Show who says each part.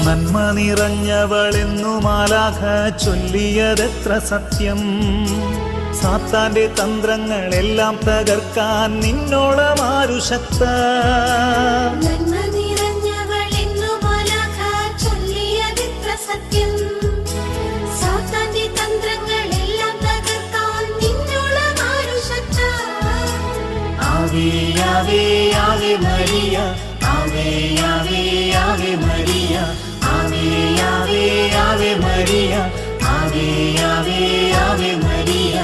Speaker 1: നന്മ നിറഞ്ഞവളെന്നു മാലാഖ ചൊല്ലിയതെത്ര സത്യം. സാത്താന്റെ തന്ത്രങ്ങളെല്ലാം തകർക്കാൻ നിന്നോളമാരു ശക്ത.
Speaker 2: നന്മ നിറഞ്ഞവളെന്നു മാലാഖ ചൊല്ലിയതെത്ര സത്യം. സാത്താന്റെ തന്ത്രങ്ങളെല്ലാം തകർക്കാൻ നിന്നോളമാരു ശക്ത.
Speaker 1: ആവേ ആവേ ആവേ മരിയ, ആവേ ആവേ ആവേ മരിയ, ആവേ ആവേ ആവേ മരിയ, ആവേ ആവേ ആവേ മരിയ.